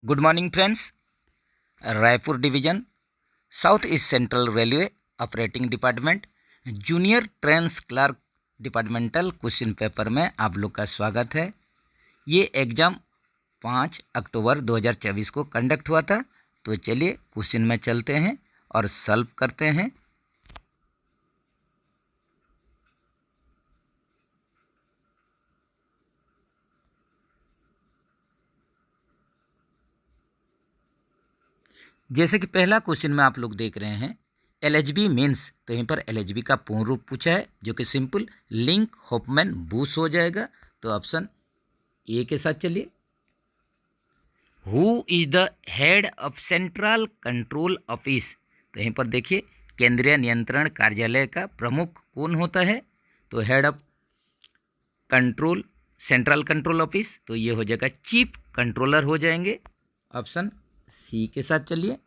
Good morning friends. Raipur division south east central railway operating department junior trains clerk departmental question paper में आप लोग का स्वागत है। ये एग्ज़ाम 5 अक्टूबर 2024 को कंडक्ट हुआ था। तो चलिए क्वेश्चन में चलते हैं और सॉल्व करते हैं। जैसे कि पहला क्वेश्चन में आप लोग देख रहे हैं एलएचबी मीन्स, तो यहीं पर एलएचबी का पूर्ण रूप पूछा है जो कि सिंपल लिंक होपमैन बूश हो जाएगा। तो ऑप्शन ए के साथ चलिए। Who is the head of central control office, तो यहीं पर देखिए केंद्रीय नियंत्रण कार्यालय का प्रमुख कौन होता है। तो head of control central control office, तो ये हो जाएगा चीफ कंट्रोलर हो जाएंगे। ऑप्शन सी के साथ चलिए।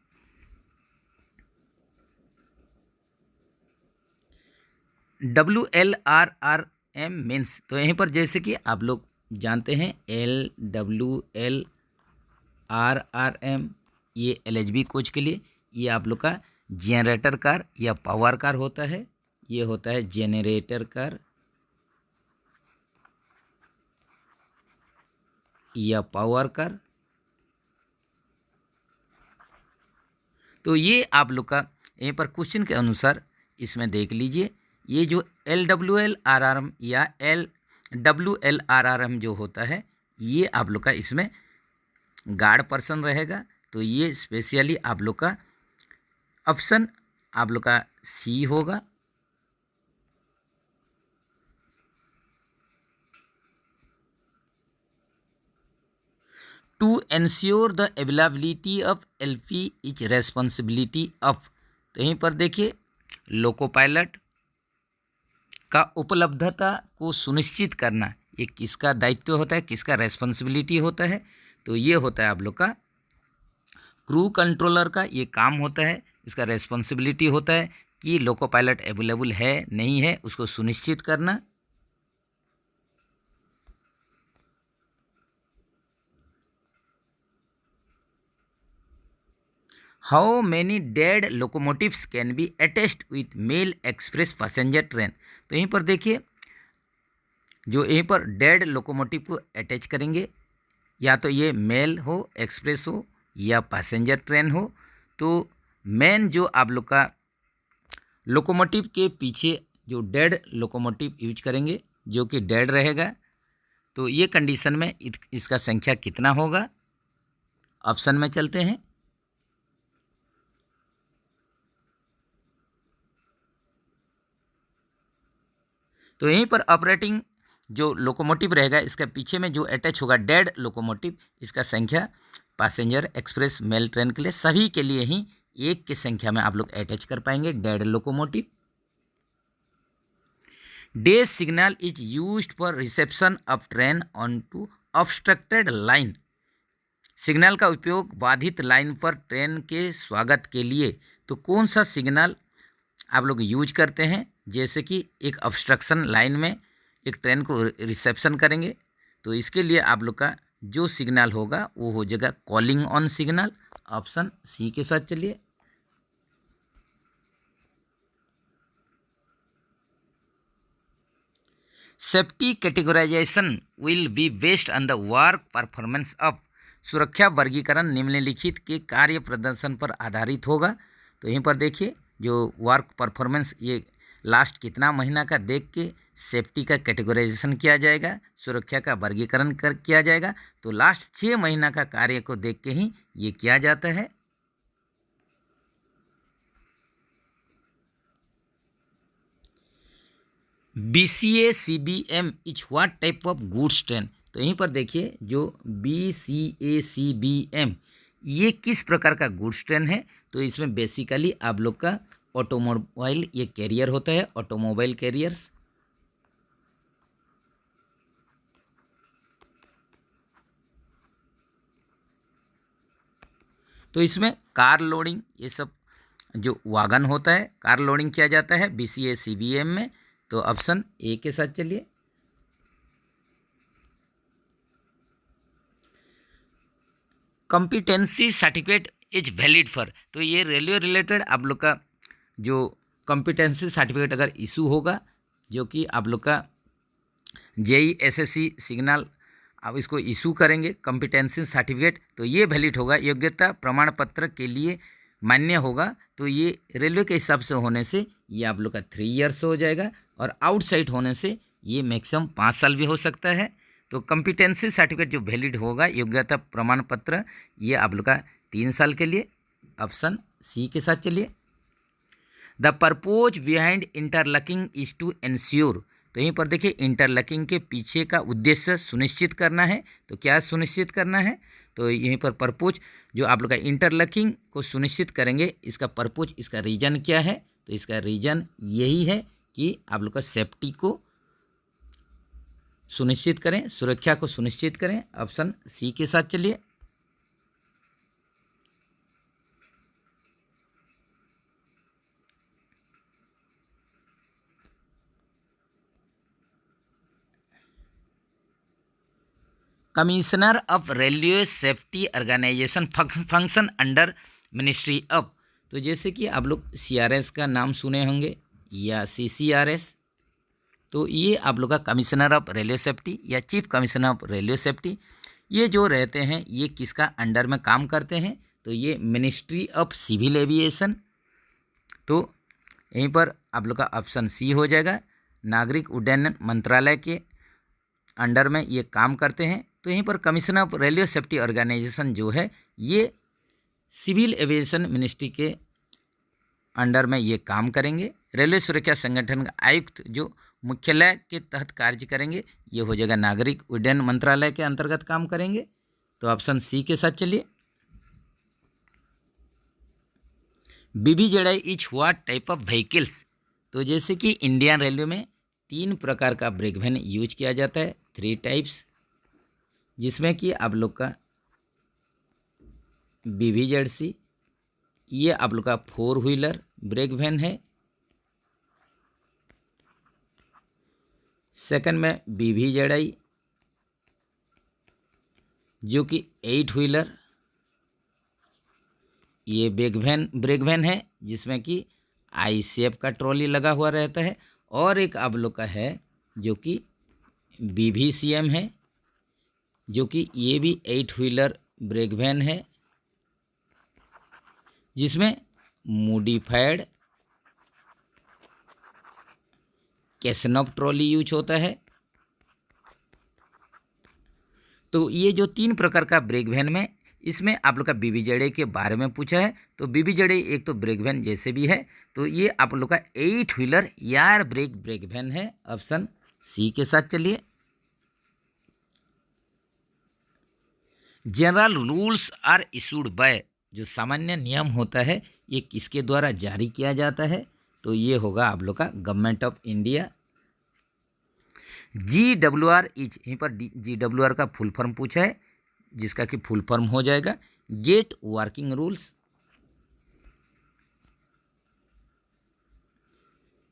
WLRRM मीन्स, तो यहीं पर जैसे कि आप लोग जानते हैं LWLRRM ये LHB कोच के लिए, ये आप लोग का जनरेटर कार या पावर कार होता है। ये होता है जनरेटर कार या पावर कार। तो ये आप लोग का यहीं पर क्वेश्चन के अनुसार इसमें देख लीजिए, ये जो LWLRRM या LWLRRM जो होता है ये आप लोग का इसमें गार्ड पर्सन रहेगा। तो ये स्पेशली आप लोग का ऑप्शन आप लोग का सी होगा। To ensure the availability of LP is responsibility of, तो यहीं पर देखिए लोको पायलट का उपलब्धता को सुनिश्चित करना ये किसका दायित्व होता है, किसका रेस्पॉन्सिबिलिटी होता है। तो ये होता है आप लोग का क्रू कंट्रोलर का ये काम होता है। इसका रेस्पॉन्सिबिलिटी होता है कि लोको पायलट अवेलेबल है नहीं है उसको सुनिश्चित करना। How many dead locomotives can be attached with mail express passenger train, तो यहीं पर देखिए जो यहीं पर डेड लोकोमोटिव को अटैच करेंगे या तो ये मेल हो, एक्सप्रेस हो या पैसेंजर ट्रेन हो। तो मेन जो आप लोग का लोकोमोटिव के पीछे जो डेड लोकोमोटिव यूज करेंगे जो कि डेड रहेगा, तो ये कंडीशन में इसका संख्या कितना होगा। ऑप्शन में चलते हैं। तो यहीं पर ऑपरेटिंग जो लोकोमोटिव रहेगा इसके पीछे में जो अटैच होगा डेड लोकोमोटिव, इसका संख्या पैसेंजर एक्सप्रेस मेल ट्रेन के लिए सभी के लिए ही एक की संख्या में आप लोग अटैच कर पाएंगे dead locomotive. The signal is used for reception of train on to obstructed line, signal का उपयोग बाधित लाइन पर ट्रेन के स्वागत के लिए, तो कौन सा सिग्नल आप लोग यूज करते हैं। जैसे कि एक ऑब्स्ट्रक्शन लाइन में एक ट्रेन को रिसेप्शन करेंगे तो इसके लिए आप लोग का जो सिग्नल होगा वो हो जाएगा calling on signal. Option C के साथ चलिए। Safety categorisation will be based on the work performance of, सुरक्षा वर्गीकरण निम्नलिखित के कार्य प्रदर्शन पर आधारित होगा। तो यहीं पर देखिए जो वर्क परफॉर्मेंस ये लास्ट कितना महीना का देख के सेफ्टी का कैटेगराइजेशन किया जाएगा, सुरक्षा का वर्गीकरण किया जाएगा। तो लास्ट 6 महीना का कार्य को देख के ही ये किया जाता है। BCA CBM is what type of goods train, तो यहीं पर देखिए जो BCA CBM ये किस प्रकार का गुड्स ट्रेन है। तो इसमें बेसिकली आप लोग का ऑटोमोबाइल ये कैरियर होता है, ऑटोमोबाइल कैरियर्स। तो इसमें कार लोडिंग ये सब जो वागन होता है कार लोडिंग किया जाता है BCA CBM में। तो ऑप्शन ए के साथ चलिए। Competency certificate is valid for, तो ये रेलवे रिलेटेड आप लोग का जो कॉम्पिटेंसी सर्टिफिकेट अगर इशू होगा, जो कि आप लोग का जेई एसएससी सिग्नल आप इसको इशू करेंगे कॉम्पिटेंसी सर्टिफिकेट, तो ये वैलिड होगा, योग्यता प्रमाण पत्र के लिए मान्य होगा। तो ये रेलवे के हिसाब से होने से ये आप लोग का 3 इयर्स हो जाएगा, और आउटसाइड होने से ये मैक्सिमम 5 साल भी हो सकता है। तो कॉम्पिटेंसी सर्टिफिकेट जो वैलिड होगा, योग्यता प्रमाण पत्र, ये आप लोग का 3 साल के लिए। ऑप्शन सी के साथ चलिए। The purpose behind interlocking is to ensure, तो यहीं पर देखिए इंटरलॉकिंग के पीछे का उद्देश्य सुनिश्चित करना है। तो क्या सुनिश्चित करना है, तो यहीं पर पर्पोज जो आप लोग का इंटरलॉकिंग को सुनिश्चित करेंगे, इसका पर्पोज, इसका रीजन क्या है, तो इसका रीजन यही है कि आप लोग का सेफ्टी को सुनिश्चित करें, सुरक्षा को सुनिश्चित करें। ऑप्शन सी के साथ चलिए। Commissioner of railway safety organisation function under ministry of, तो जैसे कि आप लोग सीआरएस का नाम सुने होंगे या सीसीआरएस, तो ये आप लोग का कमिश्नर ऑफ रेलवे सेफ्टी या chief commissioner of railway safety, ये जो रहते हैं ये किसका अंडर में काम करते हैं, तो ये मिनिस्ट्री ऑफ सिविल एविएशन। तो यहीं पर आप लोग का ऑप्शन सी हो जाएगा, नागरिक उड्डयन मंत्रालय के अंडर में ये काम करते हैं। तो यहीं पर commissioner of railway safety organisation जो है ये सिविल एविएशन मिनिस्ट्री के अंडर में ये काम करेंगे। रेलवे सुरक्षा संगठन का आयुक्त जो मुख्यालय के तहत कार्य करेंगे, ये हो जाएगा नागरिक उड्डयन मंत्रालय के अंतर्गत काम करेंगे। तो ऑप्शन सी के साथ चलिए। BBZ is what type of vehicles, तो जैसे कि इंडियन रेलवे में 3 प्रकार का ब्रेक वैन यूज किया जाता है, 3 टाइप्स, जिसमें कि आप लोग का बीबीजेडसी, ये आप लोग का 4 व्हीलर ब्रेक वैन है। सेकंड में बीबीजेडआई जो कि 8 व्हीलर ये ब्रेक वैन है, जिसमें कि आई शेप का ट्रॉली लगा हुआ रहता है। और एक आप लोग का है जो कि बीवीसीएम है, जो कि ये भी 8 व्हीलर ब्रेक वैन है, जिसमें मॉडिफाइड कैसनॉफ ट्रॉली यूज होता है। तो ये जो 3 प्रकार का ब्रेक वैन में, इसमें आप लोग का बीबीजेड के बारे में पूछा है। तो बीबीजेड एक तो ब्रेक वैन जैसे भी है, तो ये आप लोग का 8 व्हीलर एयर ब्रेक वैन है। ऑप्शन सी के साथ चलिए। General rules are issued by, जो सामान्य नियम होता है ये किसके द्वारा जारी किया जाता है, तो ये होगा आप लोग का government of India. GWR is, यहीं पर GWR का फुल फॉर्म पूछा है, जिसका कि फुल फॉर्म हो जाएगा gate working rules.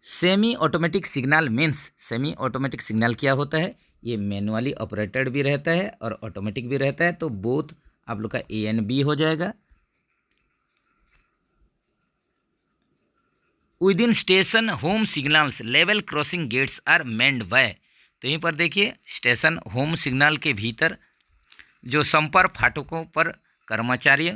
Semi automatic signal means, semi automatic signal क्या होता है, ये मैनुअली ऑपरेटेड भी रहता है और ऑटोमेटिक भी रहता है। तो बोथ आप लोग का ए एंड बी हो जाएगा। Within station home signals level crossing gates are manned by, तो यहीं पर देखिए स्टेशन होम सिग्नल के भीतर जो संपर्क फाटकों पर कर्मचारी,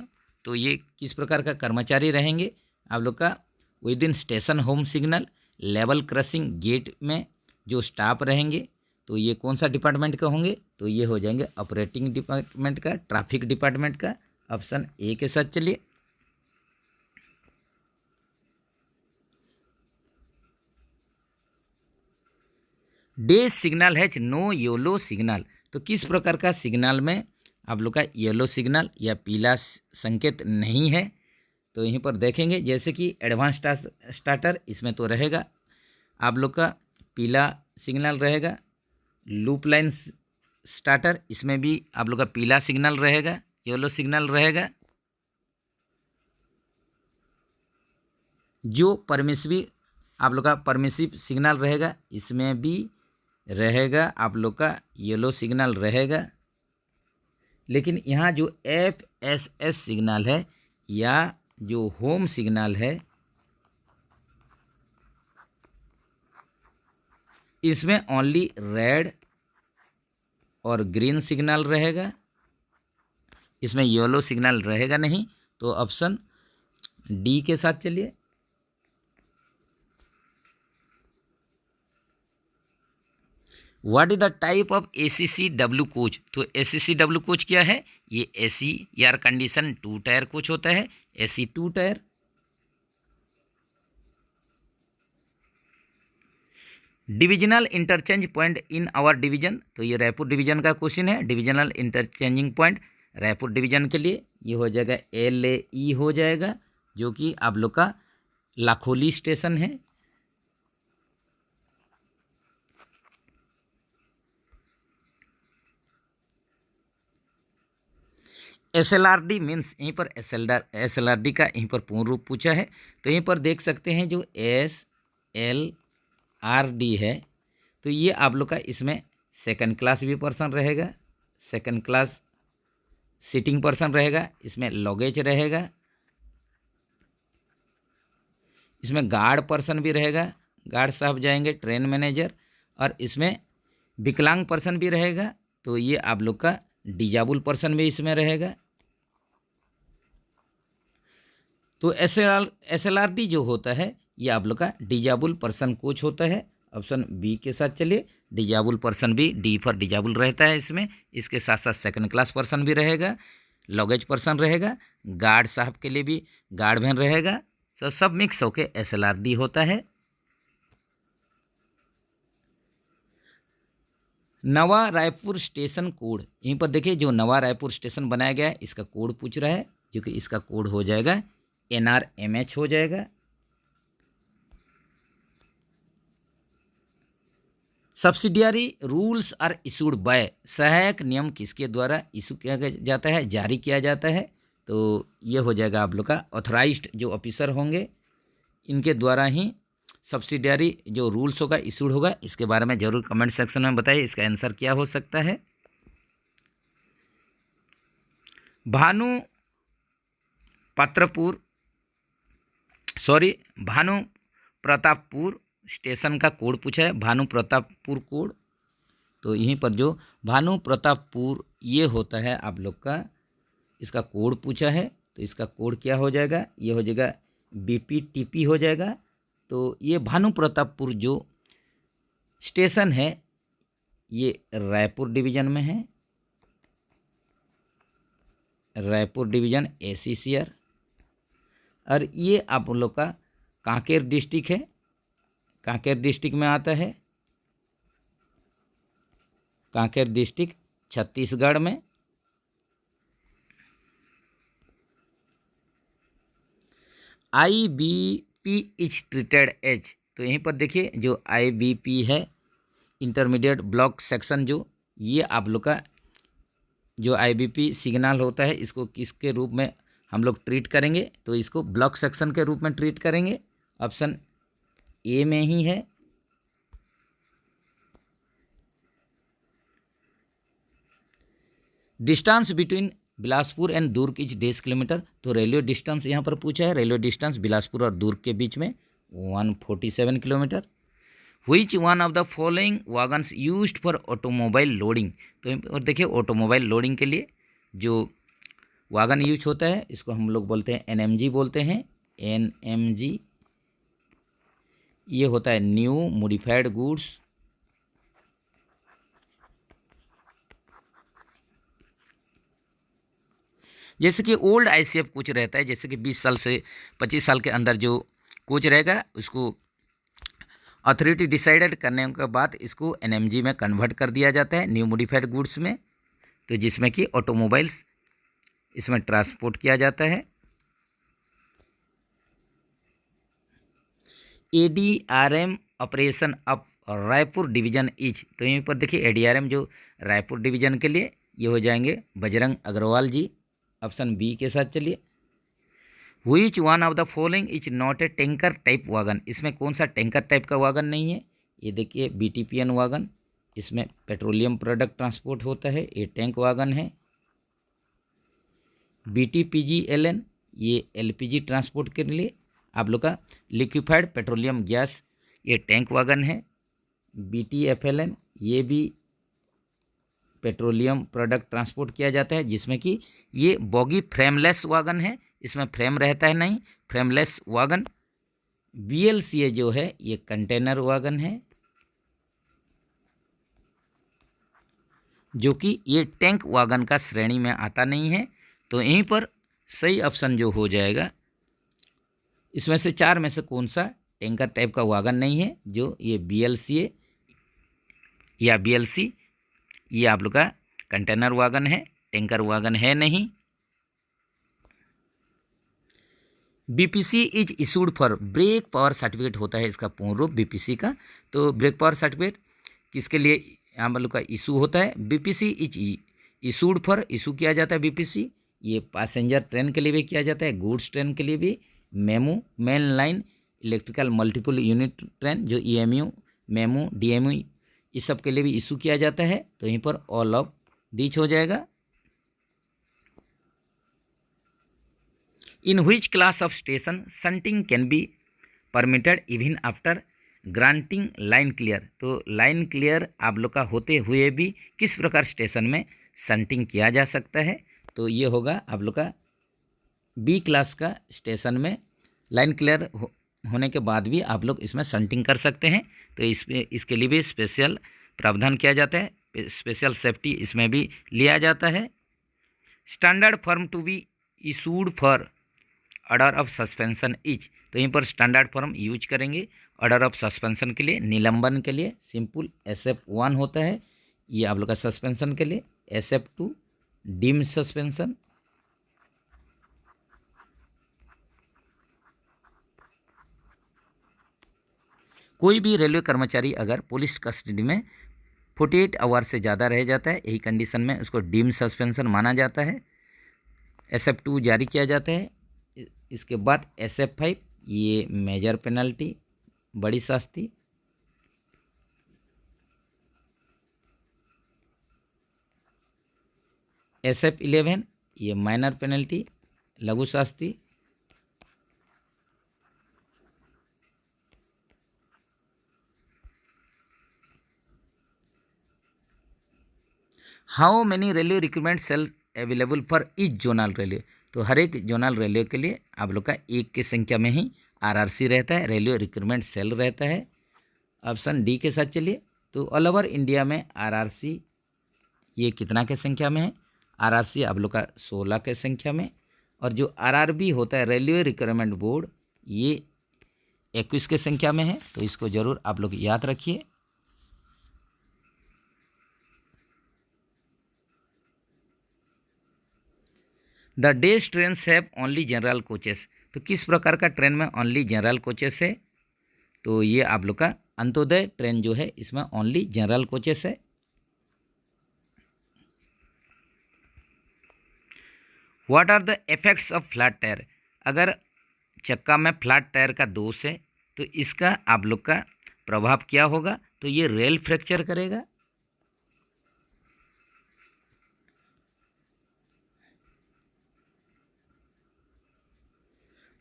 तो ये किस प्रकार का कर्मचारी रहेंगे आप लोग का, within station home signal level crossing gate में जो स्टाफ रहेंगे, तो ये कौन सा डिपार्टमेंट के होंगे, तो ये हो जाएंगे ऑपरेटिंग डिपार्टमेंट का, ट्रैफिक डिपार्टमेंट का। ऑप्शन ए के साथ चलिए। Day signal has no yellow signal, तो किस प्रकार का सिग्नल में आप लोग का येलो सिग्नल या पीला संकेत नहीं है, तो यहीं पर देखेंगे जैसे कि एडवांस स्टार्टर, इसमें तो रहेगा आप लोग का पीला सिग्नल रहेगा। लूप लाइन स्टार्टर, इसमें भी आप लोग का पीला सिग्नल रहेगा, येलो सिग्नल रहेगा। जो परमिसिव आप लोग का परमिसिव सिग्नल रहेगा, इसमें भी रहेगा आप लोग का येलो सिग्नल रहेगा। लेकिन यहाँ जो SS सिग्नल है या जो होम सिग्नल है, इसमें ओनली रेड और ग्रीन सिग्नल रहेगा, इसमें येलो सिग्नल रहेगा नहीं। तो ऑप्शन डी के साथ चलिए। What is the type of ACCW coach? तो ACCW कोच क्या है? ये AC air condition 2 tier coach होता है, AC 2 tier. Divisional interchange point in our division, तो ये रायपुर डिवीजन का क्वेश्चन है। Divisional interchanging point Raipur division के लिए ये हो जाएगा LAE हो जाएगा, जो कि आप लोग का लाखोली स्टेशन है। SLRD मीन्स, यहीं पर SLRD का यहीं पर पूर्ण रूप पूछा है। तो यहीं पर देख सकते हैं जो SLRD है, तो ये आप लोग का इसमें सेकंड क्लास भी पर्सन रहेगा, सेकंड क्लास सीटिंग पर्सन रहेगा, इसमें लगेज रहेगा, इसमें गार्ड पर्सन भी रहेगा, गार्ड साहब जाएंगे, ट्रेन मैनेजर, और इसमें विकलांग पर्सन भी रहेगा। तो ये आप लोग का डिजाबुल पर्सन भी इसमें रहेगा। तो SLRD जो होता है ये आप लोग का डिजाबुल पर्सन कोच होता है। ऑप्शन बी के साथ चलिए। डिजाबुल पर्सन भी, डी फॉर डिजाबुल रहता है इसमें। इसके साथ साथ सेकंड क्लास पर्सन भी रहेगा, लगेज पर्सन रहेगा, गार्ड साहब के लिए भी गार्ड वैन रहेगा। तो सब मिक्स होके SLRD होता है। नवा रायपुर स्टेशन कोड, यहीं पर देखिए जो नवा रायपुर स्टेशन बनाया गया है इसका कोड पूछ रहा है, जो कि इसका कोड हो जाएगा NRMH हो जाएगा। Subsidiary rules are issued by, सहायक नियम किसके द्वारा इशू किया जाता है, जारी किया जाता है? तो ये हो जाएगा आप लोग का ऑथराइज्ड जो ऑफिसर होंगे इनके द्वारा ही सब्सिडियरी जो रूल्स होगा इशूड होगा। इसके बारे में जरूर कमेंट सेक्शन में बताइए इसका आंसर क्या हो सकता है। भानु प्रतापपुर स्टेशन का कोड पूछा है, भानु प्रतापपुर कोड। तो यहीं पर जो भानु प्रतापपुर ये होता है आप लोग का, इसका कोड पूछा है। तो इसका कोड क्या हो जाएगा? ये हो जाएगा BPTP हो जाएगा। तो ये भानु प्रतापपुर जो स्टेशन है ये रायपुर डिवीजन में है, रायपुर डिवीजन ACCR। और ये आप लोग का कांकेर डिस्ट्रिक्ट है, कांकेर डिस्ट्रिक्ट में आता है, कांकेर डिस्ट्रिक्ट छत्तीसगढ़ में। IBP इज ट्रीटेड एज, तो यहीं पर देखिए जो IBP है इंटरमीडिएट ब्लॉक सेक्शन, जो ये आप लोग का जो IBP सिग्नल होता है इसको किसके रूप में हम लोग ट्रीट करेंगे? तो इसको ब्लॉक सेक्शन के रूप में ट्रीट करेंगे। ऑप्शन ए में ही है। Distance between Bilaspur and Durg is 10 kilometre. तो रेलवे डिस्टेंस यहाँ पर पूछा है, रेलवे डिस्टेंस बिलासपुर और दुर्ग के बीच में 147 kilometre. Which one of the following wagons used for automobile loading? तो और देखिए ऑटोमोबाइल लोडिंग के लिए जो वागन यूज होता है इसको हम लोग बोलते हैं NMG बोलते हैं, NMG। ये होता है न्यू मॉडिफाइड गुड्स। जैसे कि ओल्ड ICF कोच रहता है, जैसे कि 20 साल से 25 साल के अंदर जो कोच रहेगा उसको अथॉरिटी डिसाइडेड करने के बाद इसको NMG में कन्वर्ट कर दिया जाता है, न्यू मॉडिफाइड गुड्स में। तो जिसमें कि ऑटोमोबाइल्स इसमें ट्रांसपोर्ट किया जाता है। ADRM operation of Raipur division is, तो यहीं पर देखिए ADRM जो रायपुर डिवीजन के लिए ये हो जाएंगे बजरंग अग्रवाल जी। ऑप्शन बी के साथ चलिए। Which one of the following is not a tanker type wagon, इसमें कौन सा टैंकर टाइप का वागन नहीं है? ये देखिए BTPN वागन, इसमें पेट्रोलियम प्रोडक्ट ट्रांसपोर्ट होता है, ये टैंक वागन है। BTPGLN ये LPG ट्रांसपोर्ट के लिए आप लोग का लिक्विफाइड पेट्रोलियम गैस ये टैंक वागन है। BTFLN ये भी पेट्रोलियम प्रोडक्ट ट्रांसपोर्ट किया जाता है, जिसमें कि ये बॉगी फ्रेमलेस वागन है, इसमें फ्रेम रहता है नहीं, फ्रेमलेस वागन। BLCA जो है ये कंटेनर वागन है, जो कि ये टैंक वागन का श्रेणी में आता नहीं है। तो यहीं पर सही ऑप्शन जो हो जाएगा, इसमें से 4 में से कौन सा टैंकर टाइप का वागन नहीं है, जो ये BLCA या BLC ये आप लोग का कंटेनर वागन है, टैंकर वागन है नहीं। BPC is issued for brake power certificate होता है इसका पूर्ण रूप BPC का। तो ब्रेक पावर सर्टिफिकेट किसके लिए हम लोग का इशू होता है? BPC is issued for, issue किया जाता है BPC ये पैसेंजर ट्रेन के लिए भी किया जाता है, गुड्स ट्रेन के लिए भी, MEMU main line electrical multiple unit train जो EMU, मेमू, DMU इस सब के लिए भी इशू किया जाता है। तो यहीं पर ऑल ऑफ दीज हो जाएगा। In which class of station shunting can be permitted even after granting line clear? तो लाइन क्लियर आप लोग का होते हुए भी किस प्रकार स्टेशन में शंटिंग किया जा सकता है? तो ये होगा आप लोग का B क्लास का स्टेशन में लाइन क्लियर होने के बाद भी आप लोग इसमें शंटिंग कर सकते हैं। तो इसके लिए भी स्पेशल प्रावधान किया जाता है, स्पेशल सेफ्टी इसमें भी लिया जाता है। Standard form to be issued for order of suspension is, तो यहीं पर स्टैंडर्ड फॉर्म यूज करेंगे ऑर्डर ऑफ सस्पेंशन के लिए। निलंबन के लिए सिंपल SF1 होता है, ये आप लोग का सस्पेंशन के लिए। SF2 deem suspension. कोई भी रेलवे कर्मचारी अगर पुलिस कस्टडी में 48 आवर से ज़्यादा रह जाता है, यही कंडीशन में उसको डीम सस्पेंशन माना जाता है। SF2 जारी किया जाता है। इसके बाद SF5 ये मेजर पेनल्टी, बड़ी शास्ति। SF11 ये माइनर पेनल्टी, लघु शास्ति। How many railway recruitment cell available for each zonal railway? तो हर एक जोनल रेलवे के लिए आप लोग का एक की संख्या में ही RRC रहता है, रेलवे रिक्रूटमेंट सेल रहता है। ऑप्शन D के साथ चलिए। तो ऑल ओवर इंडिया में RRC ये कितना के संख्या में है? RRC आप लोग का 16 के संख्या में। और जो RRB होता है रेलवे रिक्रूटमेंट बोर्ड, ये 21 के संख्या में है। तो इसको ज़रूर आप लोग याद रखिए। The days train have only general coaches, तो किस प्रकार का ट्रेन में ओनली जनरल कोचेस है? तो ये आप लोग का अंत्योदय ट्रेन जो है इसमें ओनली जनरल कोचेस है। What are the effects of flat tyre? अगर चक्का में फ्लैट टायर का दोष है तो इसका आप लोग का प्रभाव क्या होगा? तो ये रेल फ्रैक्चर करेगा।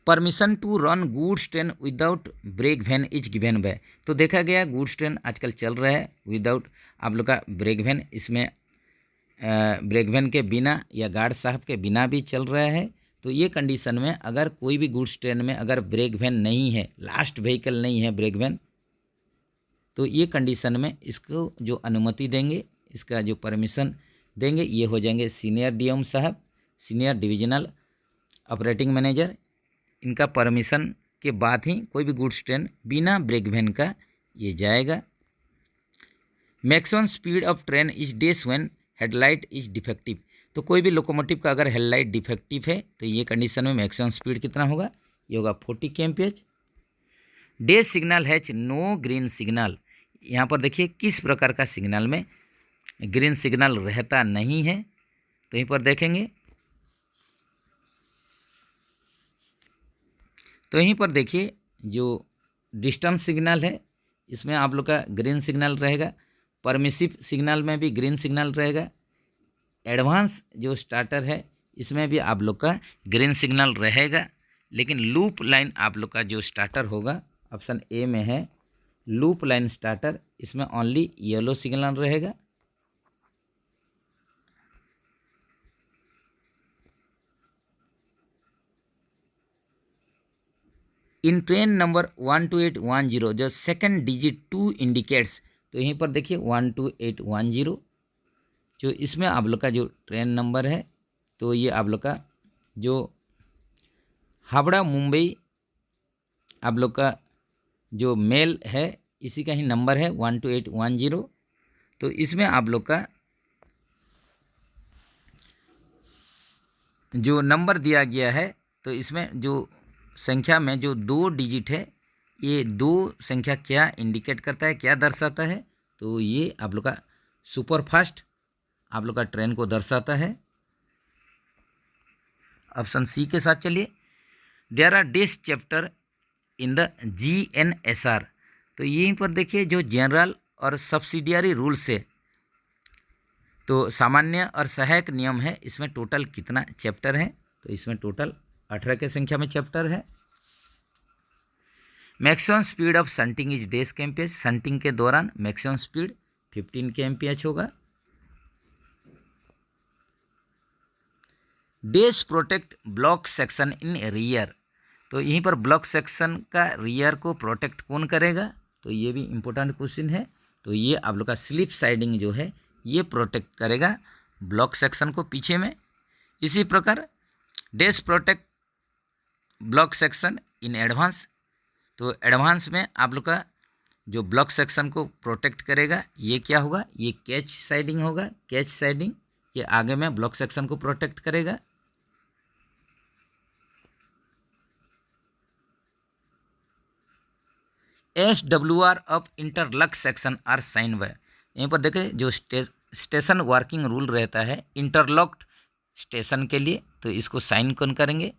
Permission to run goods train without brake van is given by, तो देखा गया गुड्स ट्रेन आजकल चल रहा है विदाउट आप लोग का ब्रेक वैन, इसमें ब्रेक वैन के बिना या गार्ड साहब के बिना भी चल रहा है। तो ये कंडीशन में अगर कोई भी गुड्स ट्रेन में अगर ब्रेक वैन नहीं है, लास्ट व्हीकल नहीं है ब्रेक वैन, तो ये कंडीशन में इसको जो अनुमति देंगे, इसका जो परमिशन देंगे, ये हो जाएंगे सीनियर DM साहब, सीनियर डिविजनल ऑपरेटिंग मैनेजर। इनका परमिशन के बाद ही कोई भी गुड्स ट्रेन बिना ब्रेक वैन का ये जाएगा। Maximum speed of train is days when headlight is defective, तो कोई भी लोकोमोटिव का अगर हेडलाइट डिफेक्टिव है तो ये कंडीशन में मैक्सिमम स्पीड कितना होगा? ये होगा 40 kmph। Day signal has no green signal, यहाँ पर देखिए किस प्रकार का सिग्नल में ग्रीन सिग्नल रहता नहीं है। तो यहीं पर देखेंगे, तो यहीं पर देखिए जो डिस्टेंस सिग्नल है इसमें आप लोग का ग्रीन सिग्नल रहेगा, परमिसिव सिग्नल में भी ग्रीन सिग्नल रहेगा, एडवांस जो स्टार्टर है इसमें भी आप लोग का ग्रीन सिग्नल रहेगा, लेकिन लूप लाइन आप लोग का जो स्टार्टर होगा ऑप्शन ए में है लूप लाइन स्टार्टर, इसमें ओनली येलो सिग्नल रहेगा। इन ट्रेन नंबर 12810 जो सेकंड डिजिट 2 इंडिकेट्स, तो यहीं पर देखिए 12810 जो इसमें आप लोग का जो ट्रेन नंबर है, तो ये आप लोग का जो हावड़ा मुंबई आप लोग का जो मेल है इसी का ही नंबर है 12810। तो इसमें आप लोग का जो नंबर दिया गया है, तो इसमें जो संख्या में जो 2 डिजिट है, ये 2 संख्या क्या इंडिकेट करता है, क्या दर्शाता है, तो ये आप लोग का सुपरफास्ट आप लोग का ट्रेन को दर्शाता है। ऑप्शन सी के साथ चलिए। There are these chapter in the GNSR, तो यहीं पर देखिए जो जनरल और सब्सिडियरी रूल्स है, तो सामान्य और सहायक नियम है, इसमें टोटल कितना चैप्टर है, तो इसमें टोटल 18 के संख्या में चैप्टर है। Maximum speed of shunting is dash kmph, shunting के दौरान मैक्सिमम स्पीड 15 kmph होगा। Dash protect block section in rear, तो यहीं पर ब्लॉक सेक्शन का रियर को प्रोटेक्ट कौन करेगा, तो ये भी इम्पोर्टेंट क्वेश्चन है। तो ये आप लोग का स्लिप साइडिंग जो है ये प्रोटेक्ट करेगा ब्लॉक सेक्शन को पीछे में। इसी प्रकार dash protect block section in advance, तो एडवांस में आप लोग का जो ब्लॉक सेक्शन को प्रोटेक्ट करेगा ये क्या होगा, ये कैच साइडिंग होगा। कैच साइडिंग ये आगे में ब्लॉक सेक्शन को प्रोटेक्ट करेगा। SWR of interlock section are sign by, यहीं पर देखें जो स्टेशन वर्किंग रूल रहता है इंटरलॉक्ड स्टेशन के लिए, तो इसको साइन कौन करेंगे,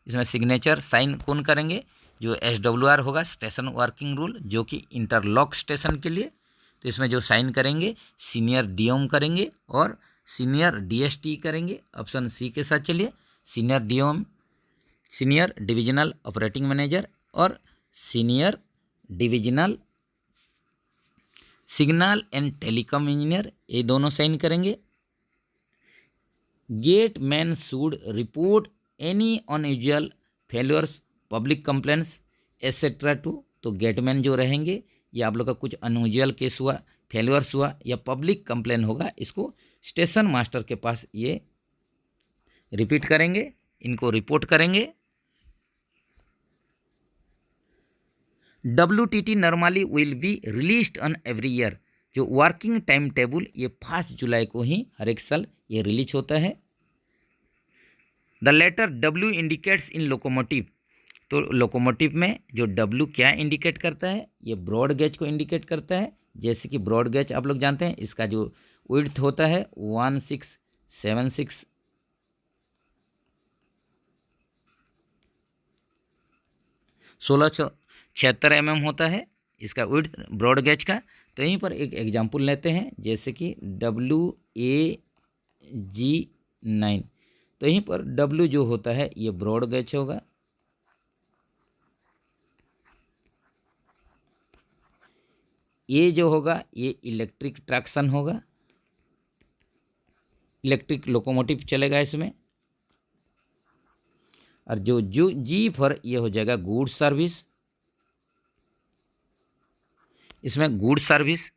इसमें सिग्नेचर साइन कौन करेंगे, जो SWR होगा स्टेशन वर्किंग रूल जो कि इंटरलॉक स्टेशन के लिए, तो इसमें जो साइन करेंगे सीनियर DOM करेंगे और सीनियर DST करेंगे। ऑप्शन सी के साथ चलिए। Senior DOM senior divisional operating manager और senior divisional signal and telecom engineer, ये दोनों साइन करेंगे। Gate man should report any unusual failures public complaints etcetera to, तो गेटमैन जो रहेंगे ये आप लोग का कुछ अनयूजुअल केस हुआ, फेल्यूर्स हुआ या पब्लिक कंप्लेन होगा, इसको स्टेशन मास्टर के पास ये रिपीट करेंगे, इनको रिपोर्ट करेंगे। WTT normally will be released on every year, जो वर्किंग टाइम टेबल ये 5 जुलाई को ही हर एक साल ये रिलीज होता है। The letter W indicates in locomotive, तो लोकोमोटिव में जो W क्या इंडिकेट करता है, ये ब्रॉड गेज को इंडिकेट करता है। जैसे कि ब्रॉड गेज आप लोग जानते हैं इसका जो विड्थ होता है 1676 1676 mm होता है इसका विड्थ ब्रॉड गेज का। तो यहीं पर एक एग्जांपल लेते हैं, जैसे कि WAG9, तो यहीं पर W जो होता है ये ब्रॉड गेज होगा, ये जो होगा ये इलेक्ट्रिक ट्रैक्शन होगा, इलेक्ट्रिक लोकोमोटिव चलेगा इसमें। और जो G फॉर ये हो जाएगा गुड सर्विस, इसमें गुड सर्विस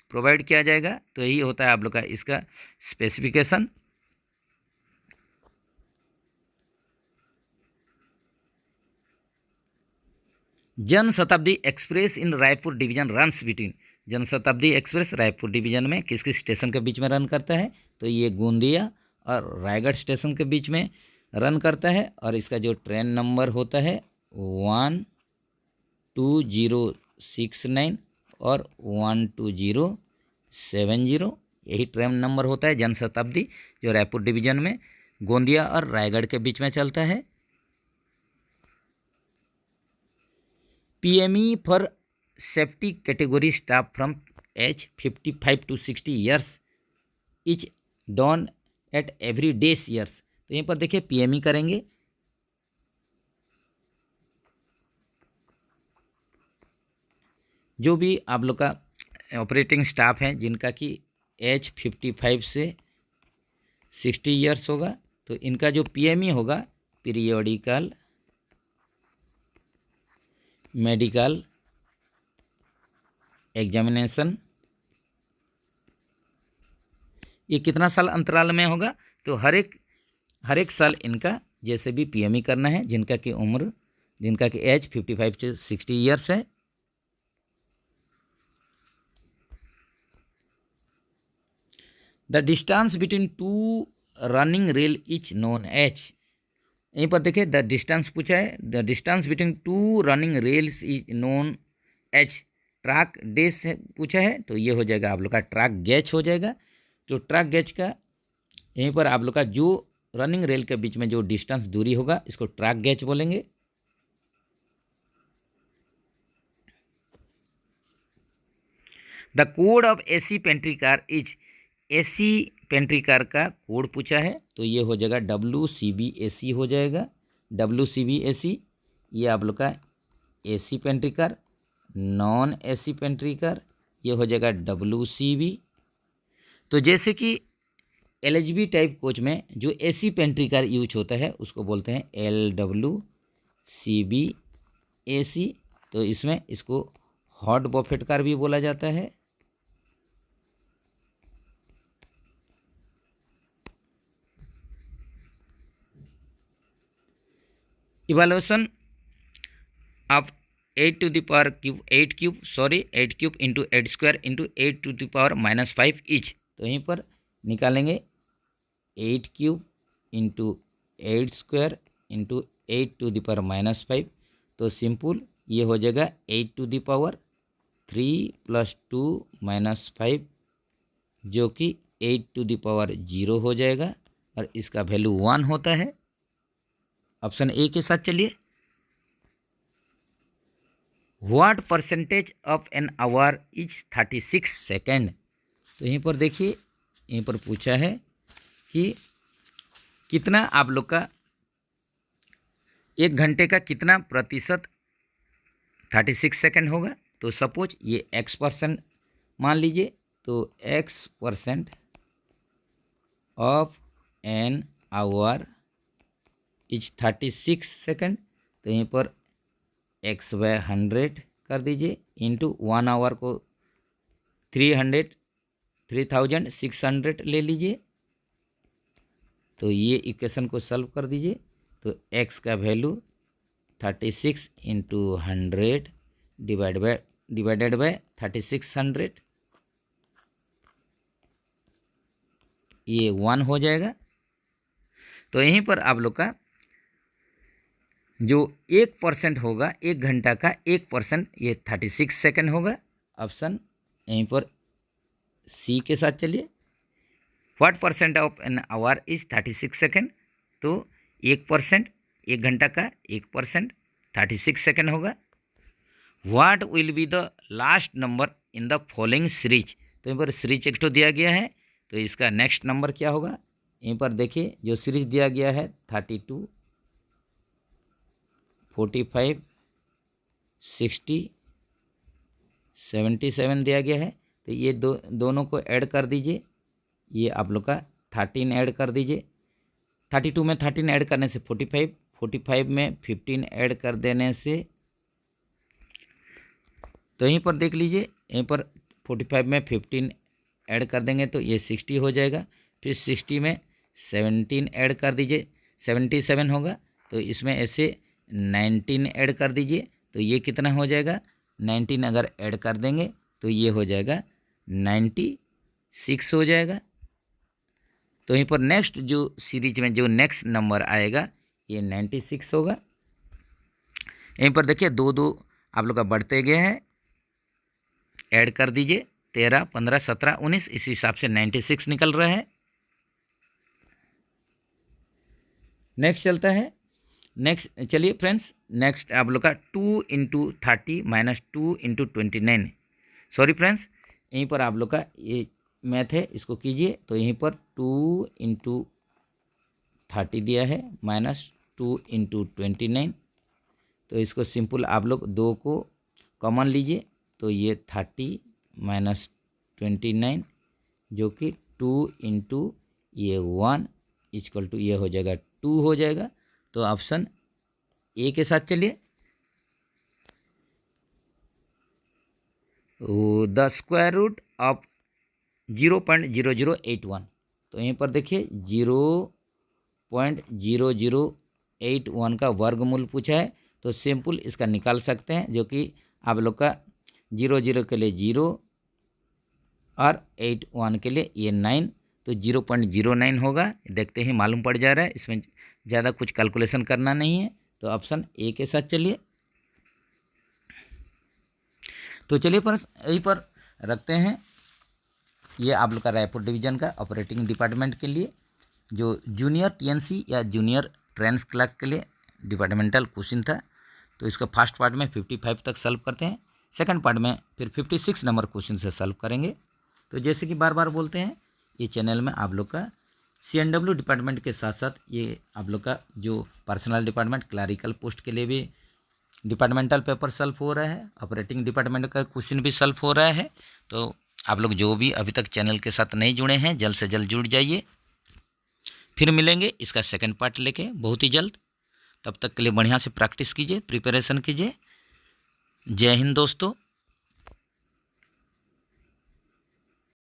प्रोवाइड किया जाएगा, तो यही होता है आप लोग का इसका specification. Janshatabdi express in Raipur division runs between, Janshatabdi express Raipur division में किस किस स्टेशन के बीच में रन करता है, तो ये गोंदिया और रायगढ़ स्टेशन के बीच में रन करता है। और इसका जो ट्रेन नंबर होता है 12069 और 12070, यही ट्रेन नंबर होता है जनशताब्दी, जो रायपुर डिवीजन में गोंदिया और रायगढ़ के बीच में चलता है। PME for safety category staff from age 55 to 60 years is done at every days years, तो यहीं पर देखिए पीएमई करेंगे। जो भी आप लोग का ऑपरेटिंग स्टाफ है जिनका कि एज 55 से 60 ईयर्स होगा, तो इनका जो पीएमई होगा, पीरियोडिकल मेडिकल एग्जामिनेशन, ये कितना साल अंतराल में होगा, तो हर एक साल इनका जैसे भी पीएमई करना है, जिनका की एज 55 से 60 ईयर्स है। The distance between two running rail is known as, यहीं पर देखिए द डिस्टेंस पूछा है, the distance between two running rails is known as track gauge पूछा है, तो ये हो जाएगा आप लोग का ट्रैक गेज हो जाएगा। जो ट्रैक गेज का यहीं पर आप लोग का जो रनिंग रेल के बीच में जो डिस्टेंस दूरी होगा, इसको ट्रैक गेज बोलेंगे। The code of AC pantry car is, AC pantry car का कोड पूछा है, तो ये हो जाएगा WCBAC हो जाएगा। WCBAC ये आप लोग का AC pantry car, non AC pantry car ये हो जाएगा WCB। तो जैसे कि LHB टाइप कोच में जो एसी पेंट्री कार यूज होता है उसको बोलते हैं LWCBAC, तो इसमें इसको हॉट बफेट कार भी बोला जाता है। Evaluation of 8 to the power cube 8 cube into 8 square into 8 to the power -5 each, तो यहीं पर निकालेंगे 8 cube into 8 square into 8 to the power -5, तो सिंपल ये हो जाएगा 8 टू द पावर 3 + 2 - 5, जो कि 8 टू द पावर 0 हो जाएगा, और इसका वैल्यू 1 होता है। ऑप्शन ए के साथ चलिए। What percentage of an hour is 36 second, तो यहीं पर देखिए यहीं पर पूछा है कि कितना आप लोग का 1 घंटे का कितना प्रतिशत 36 सेकेंड होगा। तो सपोज ये x% मान लीजिए, तो x% of an hour is 36 second, तो यहीं पर x/100 कर दीजिए, इंटू 1 आवर को 3600 ले लीजिए, तो ये इक्वेशन को सॉल्व कर दीजिए, तो x का वैल्यू 36 इंटू 100 डिवाइडेड बाय 3600, ये 1 हो जाएगा। तो यहीं पर आप लोग का जो 1% होगा, 1 घंटा का 1%, ये 36 सेकेंड होगा। ऑप्शन यहीं पर सी के साथ चलिए। What percent of an hour is 36 second, तो 1%, 1 घंटा का 1% 36 सेकेंड होगा। What will be the last number in the following series, तो यहीं पर सीरीज एक तो दिया गया है, तो इसका नेक्स्ट नंबर क्या होगा, यहीं पर देखिए जो सीरीज दिया गया है 32, 45, 60, 77 दिया गया है, तो ये दोनों को ऐड कर दीजिए, ये आप लोग का 13 ऐड कर दीजिए। 32 में 13 ऐड करने से 45, 45 में 15 ऐड कर देने से, तो यहीं पर देख लीजिए, यहीं पर 45 में 15 ऐड कर देंगे तो ये 60 हो जाएगा। फिर 60 में 17 ऐड कर दीजिए, 77 होगा, तो इसमें ऐसे 19 ऐड कर दीजिए, तो ये कितना हो जाएगा, 19 अगर ऐड कर देंगे तो ये हो जाएगा 96 हो जाएगा। तो यहीं पर नेक्स्ट जो सीरीज में जो नेक्स्ट नंबर आएगा ये 96 होगा। यहीं पर देखिए 2 आप लोग का बढ़ते गए हैं, ऐड कर दीजिए, 13, 15, 17, 19, इस हिसाब से 96 निकल रहा है। नेक्स्ट चलता है, नेक्स्ट चलिए फ्रेंड्स, नेक्स्ट आप लोग का 2 × 30 - 2 × 29, सॉरी फ्रेंड्स, यहीं पर आप लोग का ये मैथ है, इसको कीजिए, तो यहीं पर 2 × 30 दिया है -2 × 29। तो इसको सिंपल आप लोग 2 को कॉमन लीजिए, तो ये 30 - 29 जो कि 2 × ये 1 = ये हो जाएगा 2 हो जाएगा। तो ऑप्शन ए के साथ चलिए। The square root of 0.0081। तो यहीं पर देखिए 0.0081 का वर्गमूल पूछा है, तो सिंपल इसका निकाल सकते हैं, जो कि आप लोग का 0 के लिए 0 और 81 के लिए ये 9, तो 0.09 होगा। देखते ही मालूम पड़ जा रहा है, इसमें ज़्यादा कुछ कैलकुलेशन करना नहीं है। तो ऑप्शन ए के साथ चलिए। तो चलिए पर यहीं पर रखते हैं। ये आप लोग का रायपुर डिवीज़न का ऑपरेटिंग डिपार्टमेंट के लिए जो जूनियर टीएनसी या जूनियर ट्रेंस क्लर्क के लिए डिपार्टमेंटल क्वेश्चन था। तो इसका फर्स्ट पार्ट में 55 तक सॉल्व करते हैं, सेकंड पार्ट में फिर 56 नंबर क्वेश्चन से सॉल्व करेंगे। तो जैसे कि बार बार बोलते हैं, ये चैनल में आप लोग का CNW डिपार्टमेंट के साथ साथ ये आप लोग का जो पर्सनल डिपार्टमेंट क्लरिकल पोस्ट के लिए भी डिपार्टमेंटल पेपर सॉल्व हो रहा है, ऑपरेटिंग डिपार्टमेंट का क्वेश्चन भी सॉल्व हो रहा है। तो आप लोग जो भी अभी तक चैनल के साथ नहीं जुड़े हैं, जल्द से जल्द जुड़ जाइए। फिर मिलेंगे इसका सेकंड पार्ट लेके बहुत ही जल्द। तब तक के लिए बढ़िया से प्रैक्टिस कीजिए, प्रिपरेशन कीजिए। जय हिंद दोस्तों।